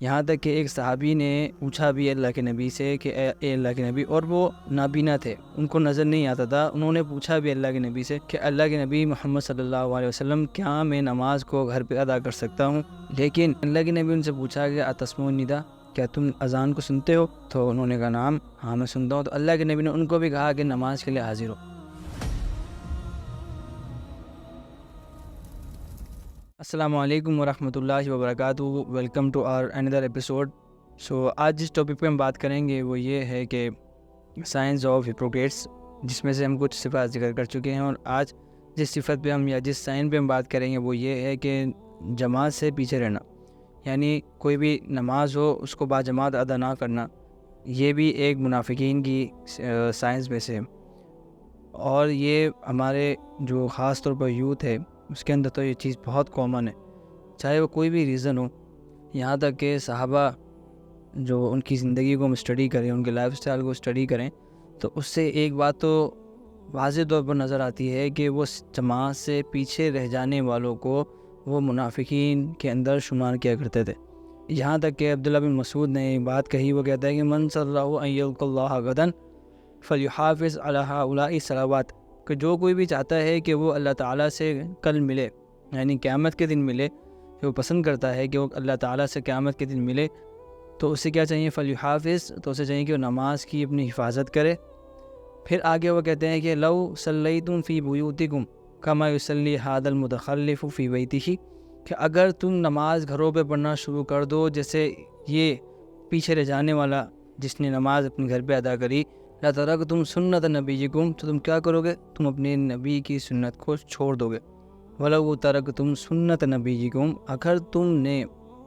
یہاں تک کہ ایک صحابی نے پوچھا بھی اللہ کے نبی سے کہ اے اللہ کے نبی، اور وہ نابینا تھے، ان کو نظر نہیں آتا تھا. انہوں نے پوچھا بھی اللہ کے نبی سے کہ اللہ کے نبی محمد صلی اللہ علیہ وسلم، کیا میں نماز کو گھر پہ ادا کر سکتا ہوں؟ لیکن اللہ کے نبی ان سے پوچھا کہ اتسمعون النداء، کیا تم اذان کو سنتے ہو؟ تو انہوں نے کہا نعم، ہاں میں سنتا ہوں. تو اللہ کے نبی نے ان کو بھی کہا کہ نماز کے لیے حاضر ہو. السلام علیکم ورحمۃ اللہ وبرکاتہ. ویلکم ٹو آور اندر ایپیسوڈ. آج جس ٹاپک پہ ہم بات کریں گے وہ یہ ہے کہ سائنس آف ہپوکریٹس، جس میں سے ہم کچھ صفات ذکر کر چکے ہیں. اور آج جس صفت پہ ہم یا جس سائن پہ ہم بات کریں گے وہ یہ ہے کہ جماعت سے پیچھے رہنا، یعنی کوئی بھی نماز ہو اس کو با جماعت ادا نہ کرنا. یہ بھی ایک منافقین کی سائنس میں سے، اور یہ ہمارے جو خاص طور پر یوتھ ہے اس کے اندر تو یہ چیز بہت کامن ہے، چاہے وہ کوئی بھی ریزن ہو. یہاں تک کہ صحابہ جو ان کی زندگی کو ہم اسٹڈی کریں، ان کے لائف سٹائل کو اسٹڈی کریں، تو اس سے ایک بات تو واضح طور پر نظر آتی ہے کہ وہ جماعت سے پیچھے رہ جانے والوں کو وہ منافقین کے اندر شمار کیا کرتے تھے. یہاں تک کہ عبداللہ بن مسعود نے ایک بات کہی، وہ کہتا ہے کہ من صلی اللہ ان یلقى اللہ غدا فلیحافظ علی ہؤلاء الصلوات، کہ جو کوئی بھی چاہتا ہے کہ وہ اللہ تعالیٰ سے کل ملے، یعنی قیامت کے دن ملے، جو پسند کرتا ہے کہ وہ اللہ تعالیٰ سے قیامت کے دن ملے، تو اسے کیا چاہیے؟ فلیحافظ، تو اسے چاہیے کہ وہ نماز کی اپنی حفاظت کرے. پھر آگے وہ کہتے ہیں کہ لو صلیتم فی بیوتکم کما یصلی ھذا المتخلف فی بیتہ، کہ اگر تم نماز گھروں پہ پڑھنا شروع کر دو جیسے یہ پیچھے رہ جانے والا جس نے نماز اپنے گھر پہ ادا کری، لَتَرَکْتُمْ سُنَّتَ نَبِیِّکُمْ، تو تم کیا کرو گے؟ تم اپنے نبی کی سنت کو چھوڑ دو گے. وَلَوْ تَرَکْتُمْ سُنَّتَ نَبِیِّکُمْ، اگر تم نے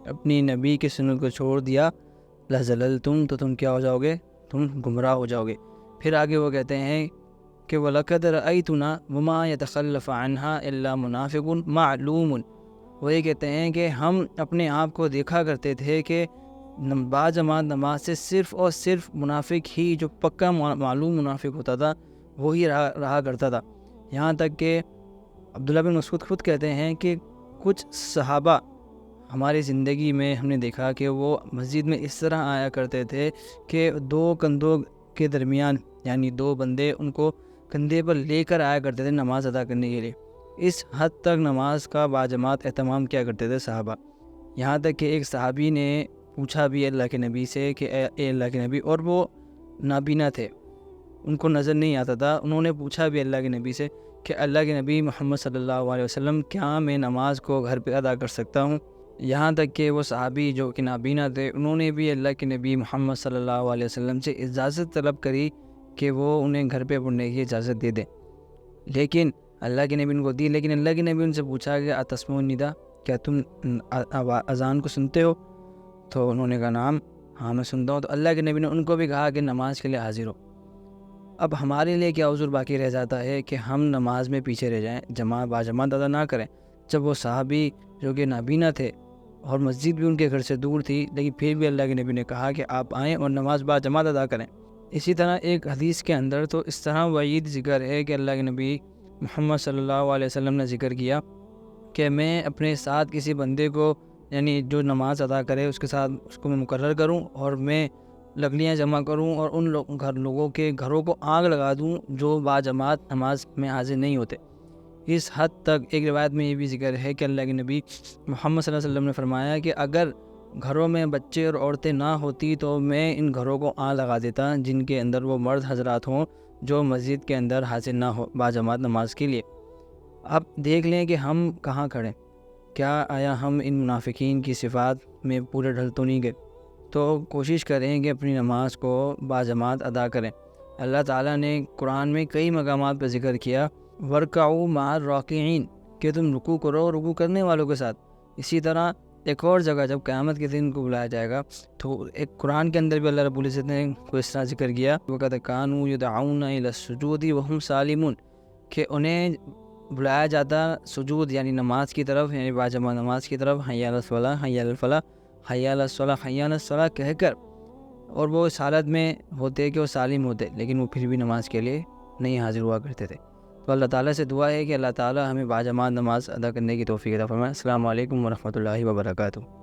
اپنی نبی کی سنت کو چھوڑ دیا، لَزَلَلْتُمْ، تو تم کیا ہو جاؤ گے؟ تم گمراہ ہو جاؤ گے. پھر آگے وہ کہتے ہیں کہ وَلَقَدْ رَأَيْتُنَا وَمَا يَتَخَلَّفَ عَنْهَا إِلَّا مُنَافِقٌ مَعْلُومٌ، وہ یہ کہتے ہیں کہ ہم اپنے آپ کو دیکھا کرتے تھے کہ باجماعت نماز سے صرف اور صرف منافق ہی، جو پکا معلوم منافق ہوتا تھا وہی رہا کرتا تھا. یہاں تک کہ عبداللہ بن مسعود خود کہتے ہیں کہ کچھ صحابہ ہماری زندگی میں ہم نے دیکھا کہ وہ مسجد میں اس طرح آیا کرتے تھے کہ دو کندھوں کے درمیان، یعنی دو بندے ان کو کندھے پر لے کر آیا کرتے تھے نماز ادا کرنے کے لیے. اس حد تک نماز کا باجماعت اہتمام کیا کرتے تھے صحابہ. یہاں تک کہ ایک صحابی نے پوچھا بھی اللہ کے نبی سے کہ اے اللہ کے نبی، اور وہ نابینا تھے، ان کو نظر نہیں آتا تھا. انہوں نے پوچھا بھی اللہ کے نبی سے کہ اللہ کے نبی محمد صلی اللہ علیہ وسلم، کیا میں نماز کو گھر پہ ادا کر سکتا ہوں؟ یہاں تک کہ وہ صحابی جو کہ نابینا تھے، انہوں نے بھی اللہ کے نبی محمد صلی اللہ علیہ وسلم سے اجازت طلب کری کہ وہ انہیں گھر پہ پڑھنے کی اجازت دے دیں. لیکن اللہ کے نبی ان کو دی. لیکن اللہ کے نبی ان سے پوچھا کہ اتسمعون النداء، کیا تم اذان کو سنتے ہو؟ تو انہوں نے کہا نعم، ہاں میں سنتا ہوں. تو اللہ کے نبی نے ان کو بھی کہا کہ نماز کے لیے حاضر ہو. اب ہمارے لیے کیا عذر باقی رہ جاتا ہے کہ ہم نماز میں پیچھے رہ جائیں، باجماعت ادا نہ کریں، جب وہ صحابی جو کہ نابینا تھے اور مسجد بھی ان کے گھر سے دور تھی، لیکن پھر بھی اللہ کے نبی نے کہا کہ آپ آئیں اور نماز باجماعت ادا کریں. اسی طرح ایک حدیث کے اندر تو اس طرح وعید ذکر ہے کہ اللہ کے نبی محمد صلی اللہ علیہ وسلم نے ذکر کیا کہ میں اپنے ساتھ کسی بندے کو، یعنی جو نماز ادا کرے اس کے ساتھ اس کو میں مقرر کروں، اور میں لکڑیاں جمع کروں اور ان لوگوں کے گھروں کو آگ لگا دوں جو باجماعت نماز میں حاضر نہیں ہوتے. اس حد تک ایک روایت میں یہ بھی ذکر ہے کہ اللہ کے نبی محمد صلی اللہ علیہ وسلم نے فرمایا کہ اگر گھروں میں بچے اور عورتیں نہ ہوتی تو میں ان گھروں کو آگ لگا دیتا جن کے اندر وہ مرد حضرات ہوں جو مسجد کے اندر حاضر نہ ہو باجماعت نماز کے لیے. اب دیکھ لیں کہ ہم کہاں کھڑے، کیا آیا ہم ان منافقین کی صفات میں پورے ڈھل تو نہیں گئے؟ تو کوشش کریں کہ اپنی نماز کو باجماعت ادا کریں. اللہ تعالیٰ نے قرآن میں کئی مقامات پر ذکر کیا وَارْكَعُوا مَعَ الرَّاكِعِينَ، کہ تم رکوع کرو رکوع کرنے والوں کے ساتھ. اسی طرح ایک اور جگہ جب قیامت کے دن کو بلایا جائے گا تو ایک قرآن کے اندر بھی اللہ رب العزت نے کوئی اس طرح ذکر کیا وَقَدْ كَانُوا يُدْعَوْنَ إِلَى السُّجُودِ وَهُمْ سَالِمُونَ، کہ انہیں بلایا جاتا سجود یعنی نماز کی طرف، یعنی باجماعت نماز کی طرف، حی علی الصلاۃ حی علی الفلاح حی علی الصلاۃ حی علی الصلاۃ کہہ کر، اور وہ اس حالت میں ہوتے کہ وہ سالم ہوتے، لیکن وہ پھر بھی نماز کے لیے نہیں حاضر ہوا کرتے تھے. تو اللہ تعالیٰ سے دعا ہے کہ اللہ تعالیٰ ہمیں باجماعت نماز ادا کرنے کی توفیق عطا فرمائے. السلام علیکم ورحمۃ اللہ وبرکاتہ.